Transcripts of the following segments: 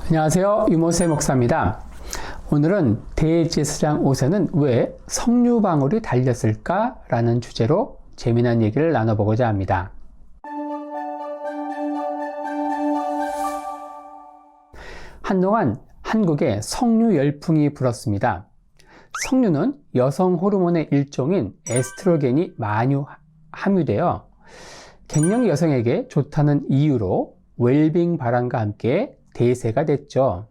안녕하세요. 유모세 목사입니다. 오늘은 대제사장 옷에는 왜 석류방울이 달렸을까? 라는 주제로 재미난 얘기를 나눠보고자 합니다. 한동안 한국에 석류 열풍이 불었습니다. 석류는 여성 호르몬의 일종인 에스트로겐이 많이 함유되어 갱년기 여성에게 좋다는 이유로 웰빙 바람과 함께 대세가 됐죠.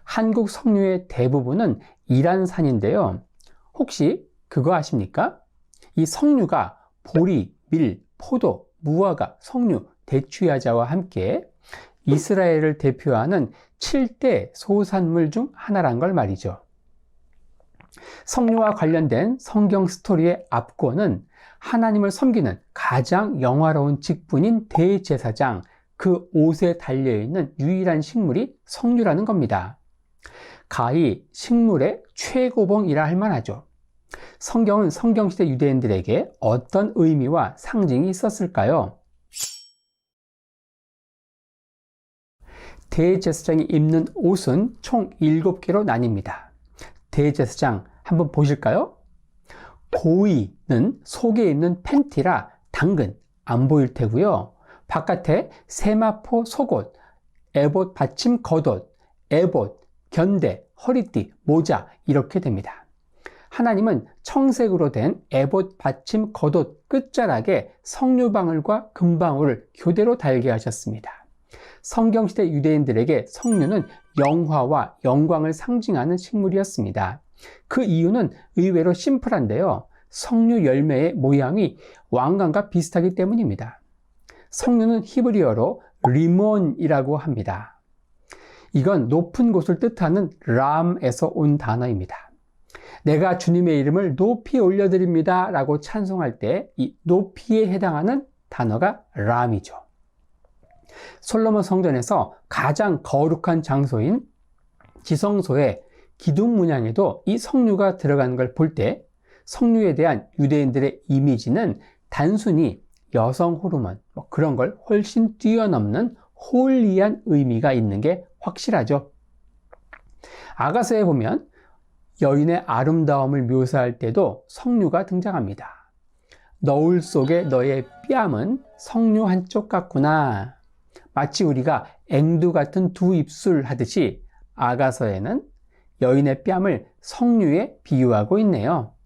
한국 석류의 대부분은 이란산인데요. 혹시 그거 아십니까? 이 석류가 보리, 밀, 포도, 무화과, 석류, 대추야자와 함께 이스라엘을 대표하는 7대 소산물 중 하나란 걸 말이죠. 석류와 관련된 성경 스토리의 앞권은 하나님을 섬기는 가장 영화로운 직분인 대제사장, 그 옷에 달려있는 유일한 식물이 석류라는 겁니다. 가히 식물의 최고봉이라 할 만하죠. 성경은 성경시대 유대인들에게 어떤 의미와 상징이 있었을까요? 대제사장이 입는 옷은 총 7개로 나뉩니다. 대제사장 한번 보실까요? 고위는 속에 입는 팬티라 당근 안 보일 테고요. 바깥에 세마포 속옷, 에봇 받침 겉옷, 에봇, 견대, 허리띠, 모자 이렇게 됩니다. 하나님은 청색으로 된 에봇 받침 겉옷 끝자락에 석류방울과 금방울을 교대로 달게 하셨습니다. 성경시대 유대인들에게 석류는 영화와 영광을 상징하는 식물이었습니다. 그 이유는 의외로 심플한데요. 석류 열매의 모양이 왕관과 비슷하기 때문입니다. 석류는 히브리어로 리몬이라고 합니다. 이건 높은 곳을 뜻하는 람에서 온 단어입니다. 내가 주님의 이름을 높이 올려드립니다 라고 찬송할 때 이 높이에 해당하는 단어가 람이죠. 솔로몬 성전에서 가장 거룩한 장소인 지성소의 기둥 문양에도 이 석류가 들어가는 걸 볼 때 석류에 대한 유대인들의 이미지는 단순히 여성 호르몬, 그런 걸 훨씬 뛰어넘는 홀리한 의미가 있는 게 확실하죠. 아가서에 보면 여인의 아름다움을 묘사할 때도 석류가 등장합니다. 너울 속에 너의 뺨은 석류 한쪽 같구나. 마치 우리가 앵두 같은 두 입술 하듯이 아가서에는 여인의 뺨을 석류에 비유하고 있네요.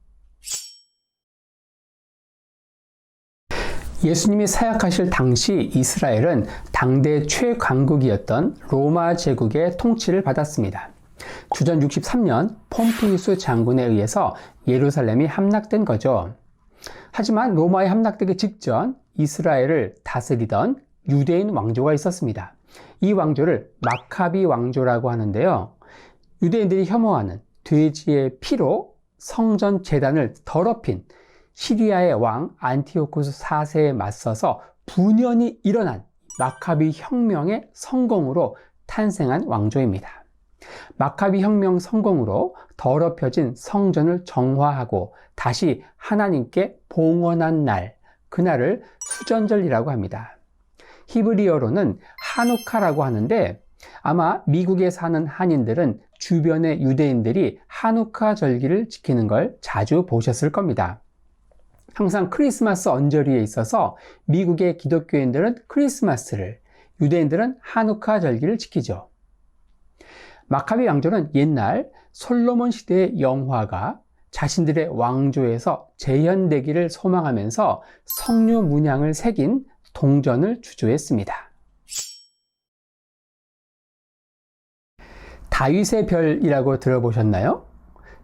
예수님이 사역하실 당시 이스라엘은 당대 최강국이었던 로마 제국의 통치를 받았습니다. 주전 63년 폼피누스 장군에 의해서 예루살렘이 함락된 거죠. 하지만 로마에 함락되기 직전 이스라엘을 다스리던 유대인 왕조가 있었습니다. 이 왕조를 마카비 왕조라고 하는데요. 유대인들이 혐오하는 돼지의 피로 성전 제단을 더럽힌 시리아의 왕 안티오쿠스 4세에 맞서서 분연히 일어난 마카비 혁명의 성공으로 탄생한 왕조입니다. 마카비 혁명 성공으로 더럽혀진 성전을 정화하고 다시 하나님께 봉헌한 날, 그날을 수전절이라고 합니다. 히브리어로는 하누카라고 하는데 아마 미국에 사는 한인들은 주변의 유대인들이 하누카 절기를 지키는 걸 자주 보셨을 겁니다. 항상 크리스마스 언저리에 있어서 미국의 기독교인들은 크리스마스를, 유대인들은 하누카 절기를 지키죠. 마카비 왕조는 옛날 솔로몬 시대의 영화가 자신들의 왕조에서 재현되기를 소망하면서 석류 문양을 새긴 동전을 주조했습니다. 다윗의 별이라고 들어보셨나요?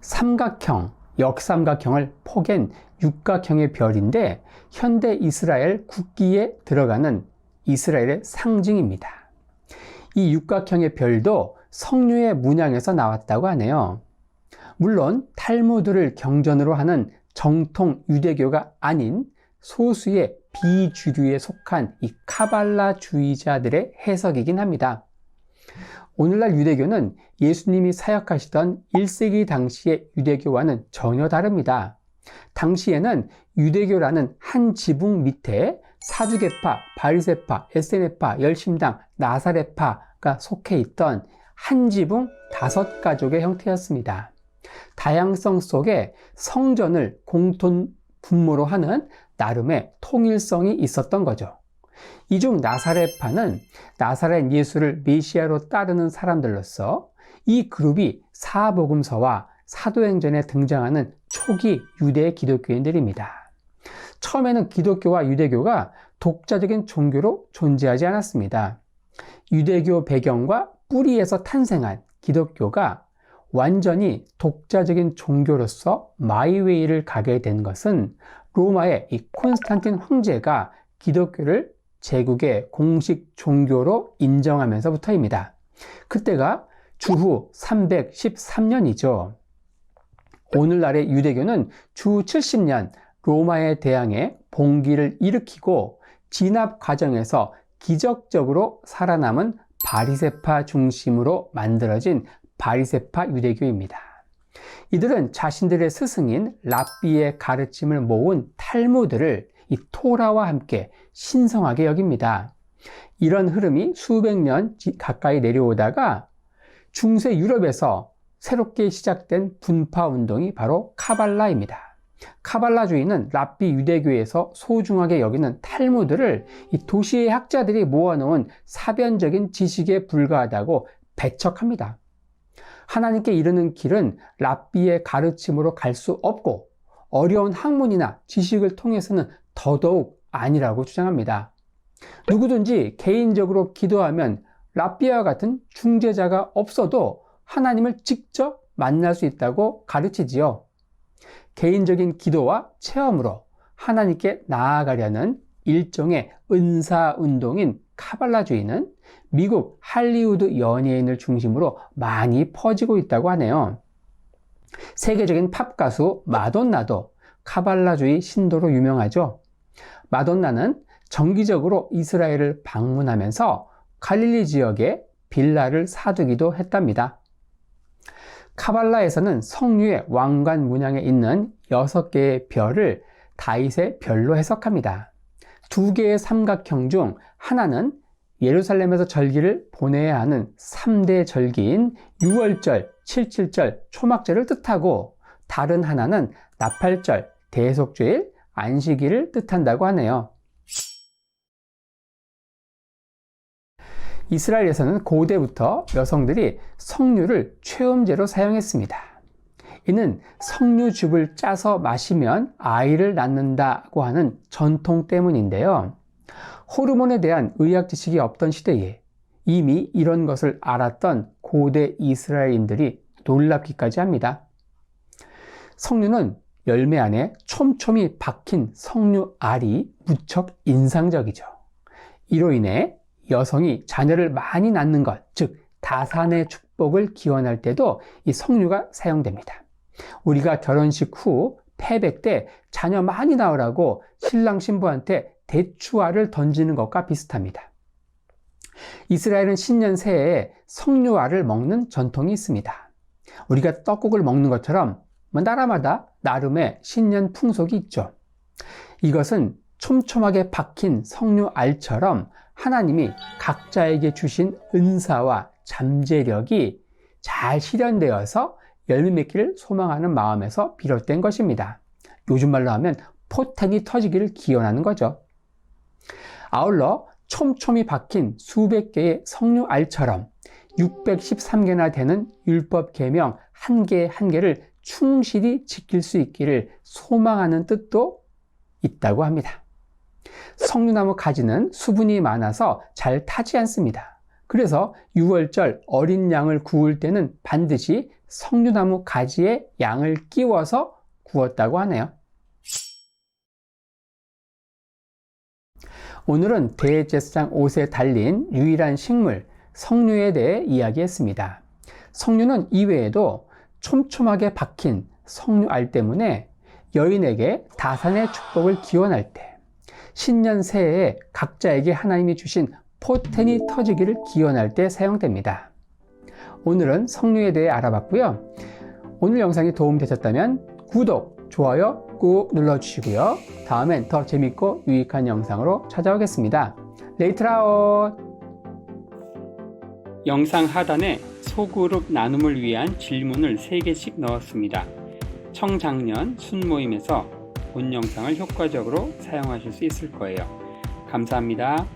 삼각형, 역삼각형을 포갠 육각형의 별인데 현대 이스라엘 국기에 들어가는 이스라엘의 상징입니다. 이 육각형의 별도 석류의 문양에서 나왔다고 하네요. 물론 탈무드를 경전으로 하는 정통 유대교가 아닌 소수의 비주류에 속한 이 카발라주의자들의 해석이긴 합니다. 오늘날 유대교는 예수님이 사역하시던 1세기 당시의 유대교와는 전혀 다릅니다. 당시에는 유대교라는 한 지붕 밑에 사두개파, 바리새파, 에세네파, 열심당, 나사렛파 성류가 속해 있던 한 지붕 5가족의 형태였습니다. 다양성 속에 성전을 공통 분모로 하는 나름의 통일성이 있었던 거죠. 이 중 나사렛파는 나사렛 예수를 메시아로 따르는 사람들로서 이 그룹이 사복음서와 사도행전에 등장하는 초기 유대 기독교인들입니다. 처음에는 기독교와 유대교가 독자적인 종교로 존재하지 않았습니다. 유대교 배경과 뿌리에서 탄생한 기독교가 완전히 독자적인 종교로서 마이웨이를 가게 된 것은 로마의 이 콘스탄틴 황제가 기독교를 제국의 공식 종교로 인정하면서부터입니다. 그때가 주후 313년이죠. 오늘날의 유대교는 주 70년 로마에 대항해 봉기를 일으키고 진압 과정에서 기적적으로 살아남은 바리새파 중심으로 만들어진 바리새파 유대교입니다. 이들은 자신들의 스승인 랍비의 가르침을 모은 탈무드를 이 토라와 함께 신성하게 여깁니다. 이런 흐름이 수백 년 가까이 내려오다가 중세 유럽에서 새롭게 시작된 분파 운동이 바로 카발라입니다. 카발라주의는 랍비 유대교에서 소중하게 여기는 탈무드를 이 도시의 학자들이 모아놓은 사변적인 지식에 불과하다고 배척합니다. 하나님께 이르는 길은 랍비의 가르침으로 갈 수 없고 어려운 학문이나 지식을 통해서는 더더욱 아니라고 주장합니다. 누구든지 개인적으로 기도하면 랍비와 같은 중재자가 없어도 하나님을 직접 만날 수 있다고 가르치지요. 개인적인 기도와 체험으로 하나님께 나아가려는 일종의 은사운동인 카발라주의는 미국 할리우드 연예인을 중심으로 많이 퍼지고 있다고 하네요. 세계적인 팝 가수 마돈나도 카발라주의 신도로 유명하죠. 마돈나는 정기적으로 이스라엘을 방문하면서 갈릴리 지역에 빌라를 사두기도 했답니다. 카발라에서는 성류의 왕관 문양에 있는 6개의 별을 다윗의 별로 해석합니다. 2개의 삼각형 중 하나는 예루살렘에서 절기를 보내야 하는 3대 절기인 6월절, 77절, 초막절을 뜻하고 다른 하나는 나팔절, 대속죄일, 안식일을 뜻한다고 하네요. 이스라엘에서는 고대부터 여성들이 석류를 최음제로 사용했습니다. 이는 석류즙을 짜서 마시면 아이를 낳는다고 하는 전통 때문인데요. 호르몬에 대한 의학 지식이 없던 시대에 이미 이런 것을 알았던 고대 이스라엘인들이 놀랍기까지 합니다. 석류는 열매 안에 촘촘히 박힌 석류알이 무척 인상적이죠. 이로 인해 여성이 자녀를 많이 낳는 것, 즉 다산의 축복을 기원할 때도 이 석류가 사용됩니다. 우리가 결혼식 후 패백 때 자녀 많이 낳으라고 신랑 신부한테 대추알을 던지는 것과 비슷합니다. 이스라엘은 신년 새해에 석류알을 먹는 전통이 있습니다. 우리가 떡국을 먹는 것처럼 나라마다 나름의 신년 풍속이 있죠. 이것은 촘촘하게 박힌 석류알처럼 하나님이 각자에게 주신 은사와 잠재력이 잘 실현되어서 열매 맺기를 소망하는 마음에서 비롯된 것입니다. 요즘 말로 하면 포텐이 터지기를 기원하는 거죠. 아울러 촘촘히 박힌 수백 개의 석류알처럼 613개나 되는 율법 계명 한 개 한 개를 충실히 지킬 수 있기를 소망하는 뜻도 있다고 합니다. 석류나무 가지는 수분이 많아서 잘 타지 않습니다. 그래서 6월절 어린 양을 구울 때는 반드시 석류나무 가지에 양을 끼워서 구웠다고 하네요. 오늘은 대제사장 옷에 달린 유일한 식물 석류에 대해 이야기했습니다. 석류는 이외에도 촘촘하게 박힌 석류알 때문에 여인에게 다산의 축복을 기원할 때, 신년 새해에 각자에게 하나님이 주신 포텐이 터지기를 기원할 때 사용됩니다. 오늘은 석류에 대해 알아봤고요. 오늘 영상이 도움되셨다면 구독, 좋아요 꾹 눌러주시고요. 다음엔 더 재밌고 유익한 영상으로 찾아오겠습니다. 레이트라웃! 영상 하단에 소그룹 나눔을 위한 질문을 3개씩 넣었습니다. 청작년 순모임에서 본 영상을 효과적으로 사용하실 수 있을 거예요. 감사합니다.